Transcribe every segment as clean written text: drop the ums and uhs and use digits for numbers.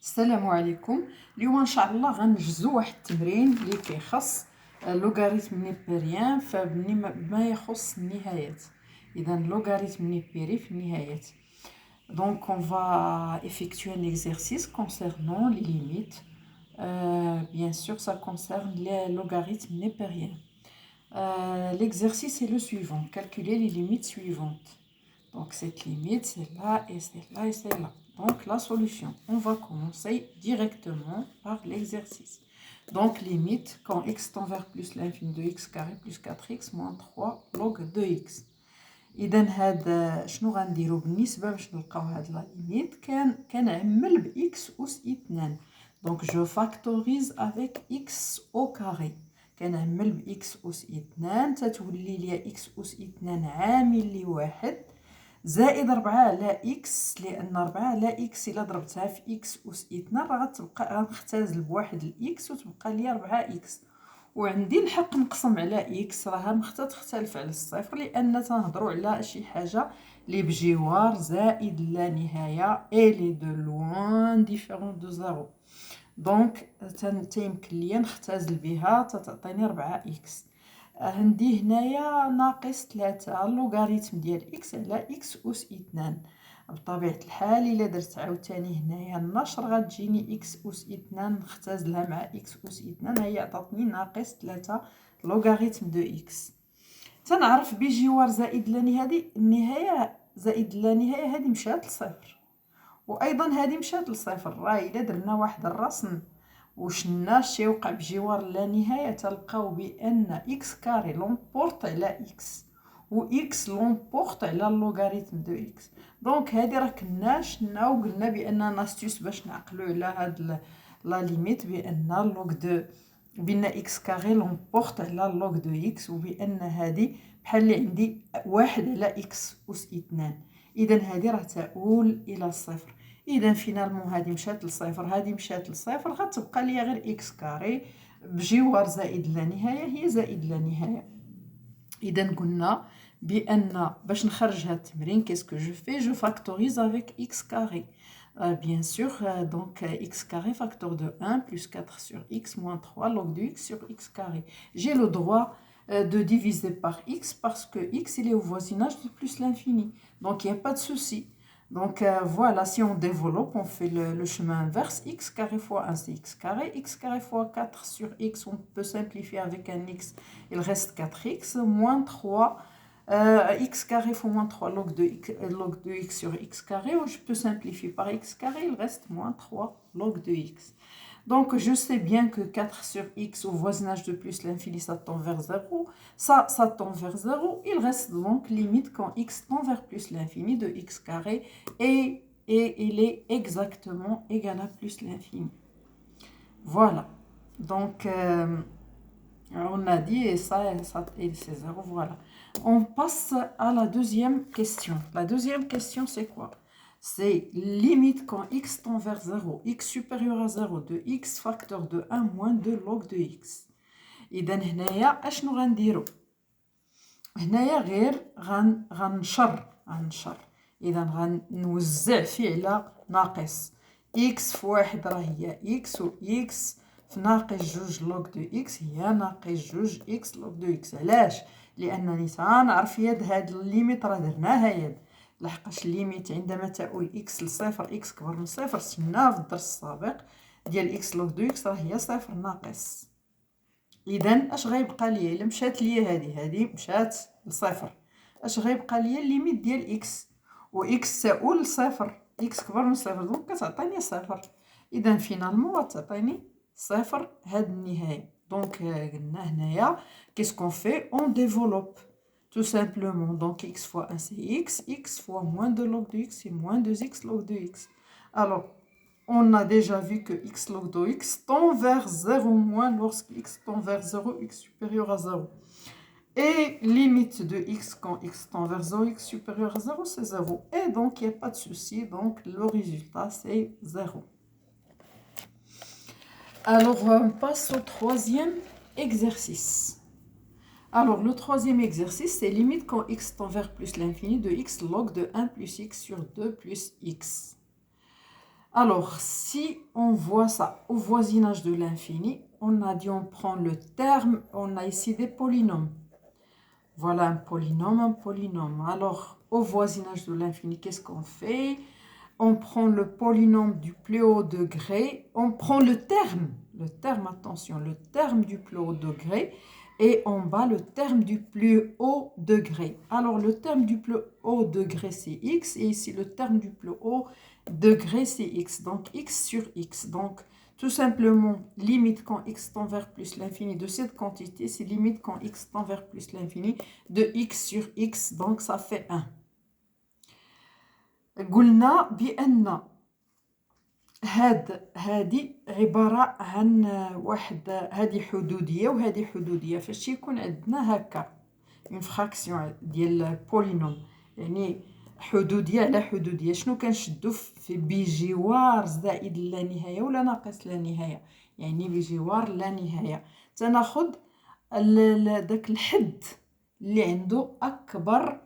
السلام عليكم. اليوم ان شاء الله غنجزو واحد التمرين اللي كيخص لوغاريتم نيبيريان فبما يخص النهايات. اذا لوغاريتم نيبيري في النهايات. Donc on va effectuer un exercice concernant les limites. Bien sûr, ça concerne les logarithmes népériens. L'exercice est le suivant. Calculer les limites suivantes. Donc cette limite, c'est là et c'est là et c'est là. Donc la solution, on va commencer directement par l'exercice. Donc limite, quand x tend vers plus l'infini de x carré plus 4x moins 3 log de x. إذا هذا شنو غنديرو بالنسبة باش نلقاو هاد لا ليميت كنعمل ب x أس 2. Donc je factorise avec x au carré. كنعمل ب x أس 2 تتولي ليا x أس 2 عامل لواحد زائد 4 على x، لأن 4 على x إلا ضربتها في x أس 2 راه غتبقى غنختزل بواحد الإكس وتبقى ليا 4 x، وعندي الحق نقسم على x راها مختا تختلف على الصفر لأن تنهضروا على شي حاجة اللي بجوار زائد لا نهاية et les deux loin différents de 0. دونك تيمكن ليا نختزل بها تعطيني 4 x. عندي هنايا ناقص 3 اللوغاريتم ديال x على x أس 2. بطبيعة الحال إلا درت عاوتاني هنايا النشر غتجيني x أس 2 نختزلها مع x أس 2 هي عطاتني ناقص 3 لوغاريتم دو x. تنعرف بجوار زائد لا نهاية النهاية زائد لا نهاية هذه مشات لصفر، وأيضا هذه مشات لصفر. راه إلا درنا واحد الرسم وشنا شي وقع بجوار لا نهاية تلقاو بأن x كاري لومبورط على x و x لومبورط على اللوغاريتم دو x. دونك هذه راه كنا شنا وقلنا بأن ناستيوس باش نعقلو على هاد لا ليميت بأن لوغ دو بأن x كاري لومبورط على لوغ دو x، وبأن هذه بحال اللي عندي واحد على x أس 2. إذا هذه راه تؤول إلى الصفر. إذا فينالمون هذه مشات للصفر هذه مشات للصفر غتبقى ليا غير إكس كاري بجوار زائد لا نهاية هي زائد لا نهاية. إذا قلنا بأن باش نخرج هذا التمرين كيسكو جو في جو فاكتوريز افيك إكس كاري. Bien sûr, donc x carré facteur de 1 plus 4 sur x moins 3 log de x sur x carré. J'ai le droit de diviser par x parce que x il est au voisinage de plus l'infini. Donc il n'y a pas de souci. Donc voilà, si on développe, on fait le chemin inverse. X carré fois 1 c'est x carré. X carré fois 4 sur x, on peut simplifier avec un x. Il reste 4x moins 3. X carré fois moins 3 log de x sur x carré, ou je peux simplifier par x carré, il reste moins 3 log de x. Donc je sais bien que 4 sur x au voisinage de plus l'infini ça tend vers 0, ça tend vers 0, il reste donc limite quand x tend vers plus l'infini de x carré et il est exactement égal à plus l'infini. Voilà, donc on a dit et ça et c'est 0, voilà. On passe à la deuxième question. La deuxième question, c'est quoi? C'est limite quand x tend vers 0, x supérieur à 0 de x facteur de 1 moins 2 log de x. إذا هنايا أشنو غنديرو؟ هنايا غير غنشر. إذا غنوزع فيه على ناقص x في واحد راه هي x و x في ناقص جوج لوغ دو x هي ناقص جوج x لوغ دو x. علاش؟ لأنني تنعرف يد هاد الليميت راه درناها يد، لحقاش الليميت عندما تؤول x لصفر x كبر من صفر سناه في الدرس السابق ديال x لوغ دو x راه هي صفر ناقص. إذا اش غيبقى ليا إلا مشات ليا هذه مشات لصفر، اش غيبقى ليا الليميت ديال x و x تؤول لصفر x كبر من صفر دونك كتعطيني صفر. إذا فينالمون غتعطيني صفر هاد النهاية. Donc قلنا هنايا qu'est-ce qu'on fait? On développe tout simplement. Donc x fois 1 c'est x fois moins 2 log de x c'est moins 2x log de x. Alors on a déjà vu que x log de x tend vers 0 moins lorsque x tend vers 0, x supérieur à 0. Et limite de x quand x tend vers 0, x supérieur à 0 c'est 0. Et donc il n'y a pas de souci, donc le résultat c'est 0. Alors, on passe au troisième exercice. Alors, le troisième exercice, c'est limite quand x tend vers plus l'infini de x log de 1 plus x sur 2 plus x. Alors, si on voit ça au voisinage de l'infini, on a dit on prend le terme, on a ici des polynômes. Voilà un polynôme, un polynôme. Alors, au voisinage de l'infini, qu'est-ce qu'on fait? On prend le polynôme du plus haut degré, on prend le terme, attention, le terme du plus haut degré, et en bas le terme du plus haut degré. Alors, le terme du plus haut degré, c'est x, et ici, le terme du plus haut degré, c'est x. Donc, x sur x. Donc, tout simplement, limite quand x tend vers plus l'infini de cette quantité, c'est limite quand x tend vers plus l'infini de x sur x. Donc, ça fait 1. قلنا بأن هذه عبارة عن واحد، هذه حدودية وهذه حدودية. فاش يكون عندنا هكا اون فراكسيون ديال بولينوم، يعني حدودية على حدودية، شنو كنشدو في بجوار زائد لا نهاية ولا ناقص لا نهاية، يعني بجوار لا نهاية تناخد داك الحد اللي عنده أكبر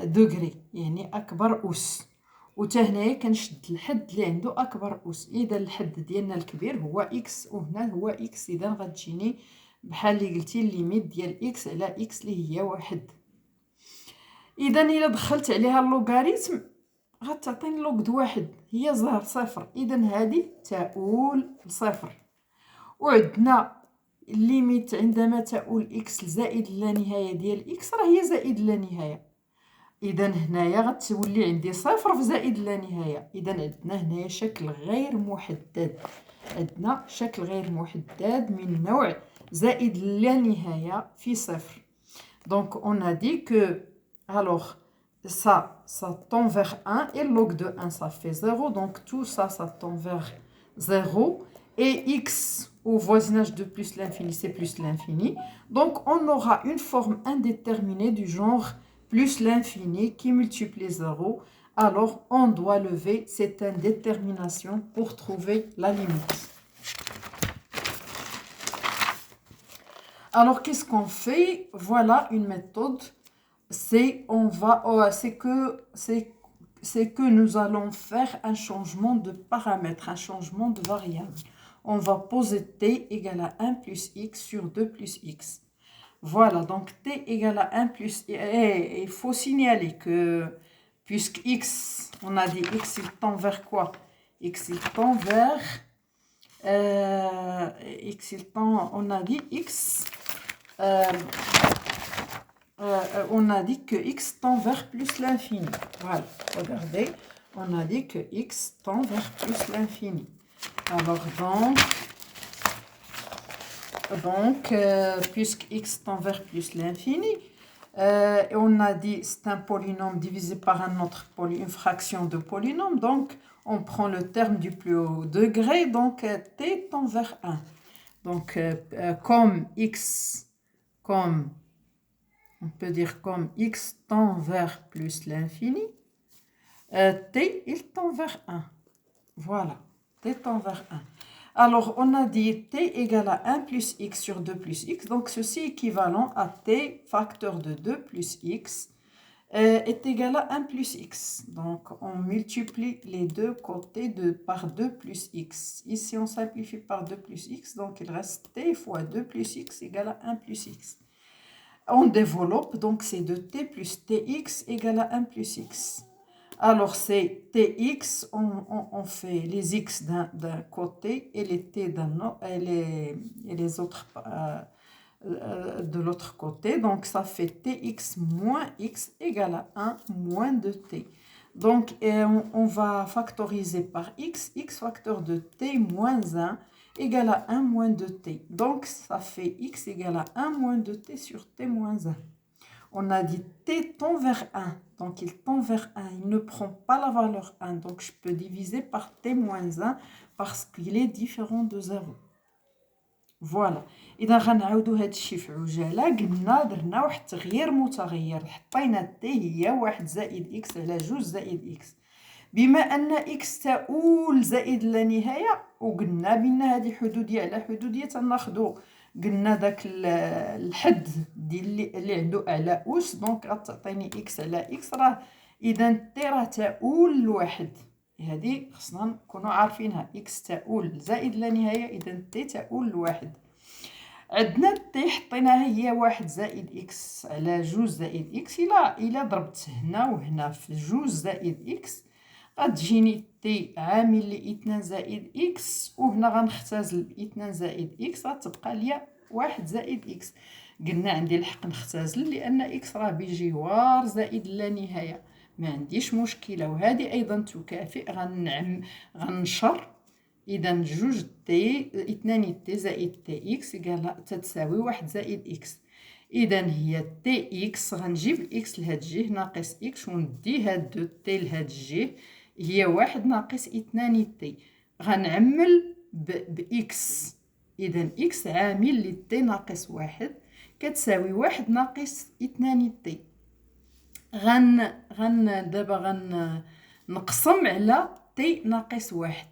دوغري، يعني أكبر أس، وتا هنايا كنشد الحد اللي عنده أكبر أس. إذا الحد ديالنا الكبير هو إكس وهنا هو إكس، إذا غتجيني بحال اللي قلتي الليميت ديال إكس على إكس اللي هي 1. إذا إلا دخلت عليها اللوغاريتم غتعطيني لوغ 1 هي ظهر 0، إذا هذه تؤول ل0. وعندنا الليميت عندما تؤول إكس لزائد اللانهاية ديال إكس راه هي زائد اللانهاية، إذا هنايا غتولي عندي 0 في زائد اللانهاية. إذا عندنا هنايا شكل غير محدد، عندنا شكل غير محدد من نوع زائد اللانهاية في 0. Donc on a dit que alors ça tend vers 1 et log de 1 ça fait 0, donc tout ça tend vers 0 et x au voisinage de plus l'infini c'est plus l'infini. Donc on aura une forme indéterminée du genre plus l'infini qui multiplie 0. Alors on doit lever cette indétermination pour trouver la limite. Alors qu'est-ce qu'on fait? Voilà une méthode. C'est que nous allons faire un changement de paramètre, un changement de variable. On va poser t égale à 1 plus x sur 2 plus x. Voilà, donc t égale à 1 plus... Et il faut signaler que, puisque x, on a dit x, il tend vers quoi? X, il tend vers... x, il tend... On a dit x... on a dit que x tend vers plus l'infini. Voilà, regardez, on a dit que x tend vers plus l'infini. Alors donc puisque x tend vers plus l'infini, on a dit c'est un polynôme divisé par un autre une fraction de polynôme, donc on prend le terme du plus haut degré, donc t tend vers 1. Donc comme on peut dire comme x tend vers plus l'infini, t il tend vers 1. Voilà, t tend vers 1. Alors, on a dit t égale à 1 plus x sur 2 plus x. Donc, ceci est équivalent à t facteur de 2 plus x est égal à 1 plus x. Donc, on multiplie les deux côtés par 2 plus x. Ici, on simplifie par 2 plus x. Donc, il reste t fois 2 plus x égale à 1 plus x. On développe, donc c'est de t plus tx égale à 1 plus x. Alors c'est tx, on fait les x d'un côté et les t et les autres de l'autre côté. Donc ça fait tx moins x égale à 1 moins de t. Donc on va factoriser par x, x facteur de t moins 1 égale à 1 moins 2t. Donc, ça fait x égale à 1 moins 2t sur t moins 1. On a dit t tend vers 1. Donc, il tend vers 1. Il ne prend pas la valeur 1. Donc, je peux diviser par t moins 1 parce qu'il est différent de 0. Voilà. إذا غنعاودو هاد الشيء في عجالة، قلنا درنا واحد التغيير متغير، حطينا t هي 1 زائد x على 2 زائد x. بما أن x تؤول زائد لا نهاية، وقلنا بأن هذه حدودية على حدودية تناخدو قلنا داك الحد ديال اللي عنده أعلى أس، دونك غتعطيني x على x راه إذا t راه تؤول لواحد، هذه خصنا نكونوا عارفينها. إكس تؤول زائد لا نهاية، إذا تي تؤول لواحد. عندنا تي حطيناها هي واحد زائد إكس على جوج زائد إكس. إلا ضربت هنا وهنا في جوج زائد إكس غتجيني تي عامل لي اثنان زائد إكس، وهنا غنختزل اثنان زائد إكس، غتبقى ليا واحد زائد إكس. قلنا عندي الحق نختزل لأن إكس راه بجوار زائد لا نهاية، ما عنديش مشكلة. وهذه أيضا تكافئ، غنشر. إذا جوج تي اثنان تي زائد تي إكس تتساوي واحد زائد إكس. إذا هي تي إكس، غنجيب الإكس لهاد الجهة ناقص إكس، وندي هاد دو تي لهاد الجهة، هي واحد ناقص اثنان تي. غنعمل بإكس، إذا إكس عامل لتي ناقص واحد كتساوي واحد ناقص اثنان تي. دابا نقسم على تي ناقص واحد،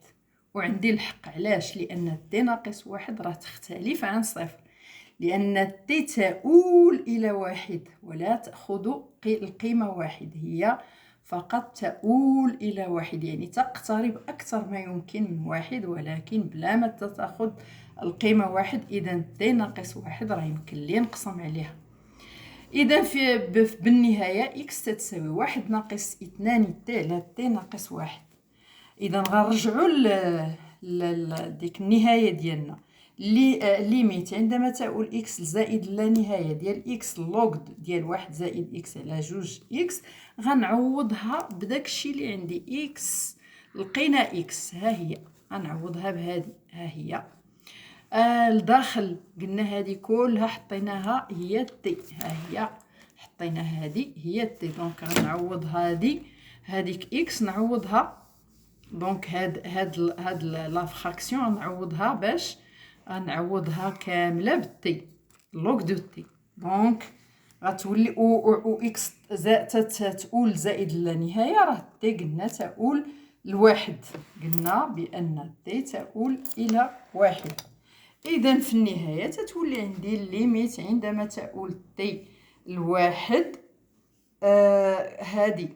وعندي الحق. علاش؟ لأن تي ناقص واحد راه تختلف عن صفر، لأن تي تؤول إلى واحد ولا تأخذ القيمة واحد، هي فقط تؤول إلى واحد، يعني تقترب أكثر ما يمكن من واحد ولكن بلا ما تأخذ القيمة واحد. إذا تي ناقص واحد راه يمكن لي نقسم عليها. إذا بالنهاية إكس تتساوي واحد ناقص اثنان تي على تي ناقص واحد. إذا غنرجعو ديك النهاية ديالنا ليميت عندما تؤول إكس زائد لا نهاية ديال إكس لوغ ديال واحد زائد إكس على جوج إكس. غنعوضها بداكشي اللي عندي. إكس لقينا إكس، ها هي، غنعوضها بهادي، ها هي. الداخل قلنا هذه كلها حطيناها هي تي، ها هي حطينا هذه هي تي. دونك غنعوض هذيك إكس نعوضها. دونك هاد لا فراكسيون نعوضها باش غنعوضها كامله بالتي لوغ دو تي. دونك غتولي او اكس تؤول زائد لا نهايه، راه تي قلنا تؤول لواحد، قلنا بان تي تؤول الى واحد. اذا في النهايه تتولي عندي الليميت عندما تؤول تي لواحد. هادي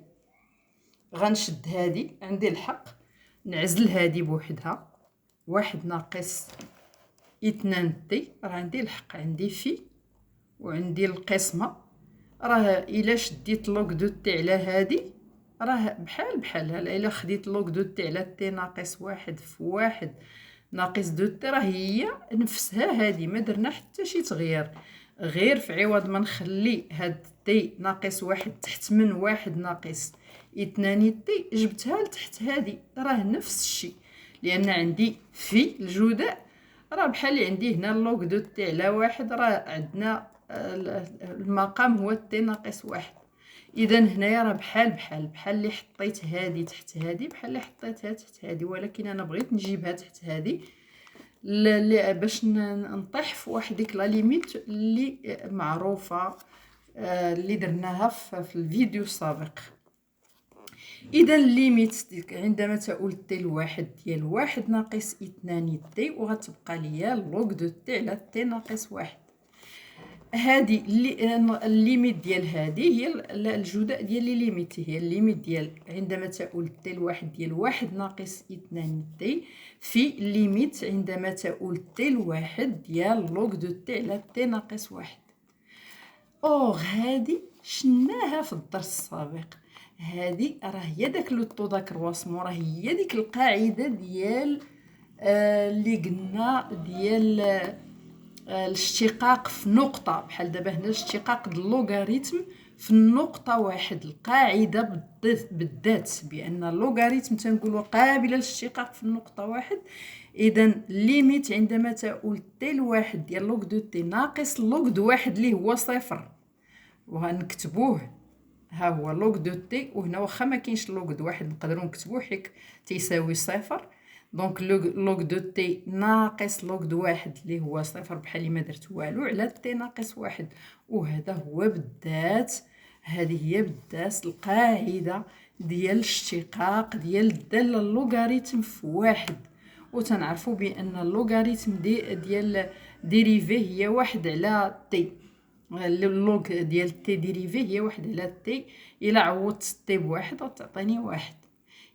غنشد هادي، عندي الحق نعزل هادي بوحدها، واحد ناقص اثنان تي، راه عندي الحق، عندي في وعندي القسمة. راه إلا شديت لوغ دو تي على هادي راه بحال إلا خديت لوغ دو تي على تي ناقص واحد في واحد ناقص دو تي، راه هي نفسها هادي، ما درنا حتى شي تغيير، غير في عوض ما نخلي هاد تي ناقص واحد تحت من واحد ناقص اثنان تي جبتها لتحت هادي، راه نفس الشيء. لأن عندي في الجداء راه بحال اللي عندي هنا لوغ دو تي على واحد، راه عندنا المقام هو تي ناقص واحد. إذا هنايا راه بحال اللي حطيت هادي تحت هادي، بحال اللي حطيتها تحت هادي، ولكن أنا بغيت نجيبها تحت هادي باش نطيح في واحد ديك لا ليميت اللي معروفة اللي درناها في الفيديو السابق. إذا الليميت عندما تؤول تي لواحد ديال واحد ناقص اثنان تي، وغتبقى ليا لوغ دو تي على تي ناقص واحد. هادي الليميت ديال هادي هي الجداء ديال لي ليميت، هي الليميت ديال عندما تؤول تي لواحد ديال واحد ناقص اثنان تي في الليميت عندما تؤول تي لواحد ديال لوغ دو تي على تي ناقص واحد. هادي شناها في الدرس السابق، هذه راه هي داك لو طو دا كرواسمون، راه هي ديك القاعده ديال اللي قلنا ديال الاشتقاق في نقطه، بحال دابا هنا الاشتقاق د اللوغاريتم في النقطه واحد، القاعده بالذات بان اللوغاريتم تنقولوا قابله للاشتقاق في النقطه واحد. اذا ليميت عندما تؤول تي لواحد ديال لوغ دو تي ناقص لوغ دو واحد اللي هو صفر، وغنكتبوه ها هو لوغ دو تي، وهنا واخا ما كاينش لوغ دو واحد نقدروا نكتبوه حيت تيساوي صفر. دونك لوغ دو تي ناقص لوغ دو واحد اللي هو صفر، بحال اللي ما درت والو، على تي ناقص واحد. وهذا هو بالذات، هذه هي بالذات القاعده ديال الاشتقاق ديال الداله اللوغاريتم في واحد. وتنعرفوا بان اللوغاريتم ديال ديريفي هي واحد على تي، اللوغ ديال تي ديريفي هي واحد على تي، الى عوضت تي بواحد غتعطيني واحد.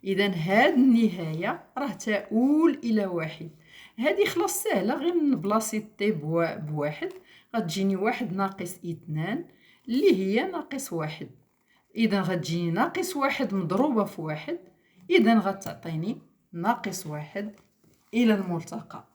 إذا هاد النهاية راه تؤول إلى واحد. هادي خلاص سهلة، غير نبلاصي تي بواحد غتجيني واحد ناقص اثنان اللي هي ناقص واحد. إذا غتجيني ناقص واحد مضروبة في واحد، إذا غتعطيني ناقص واحد. إلى الملتقى.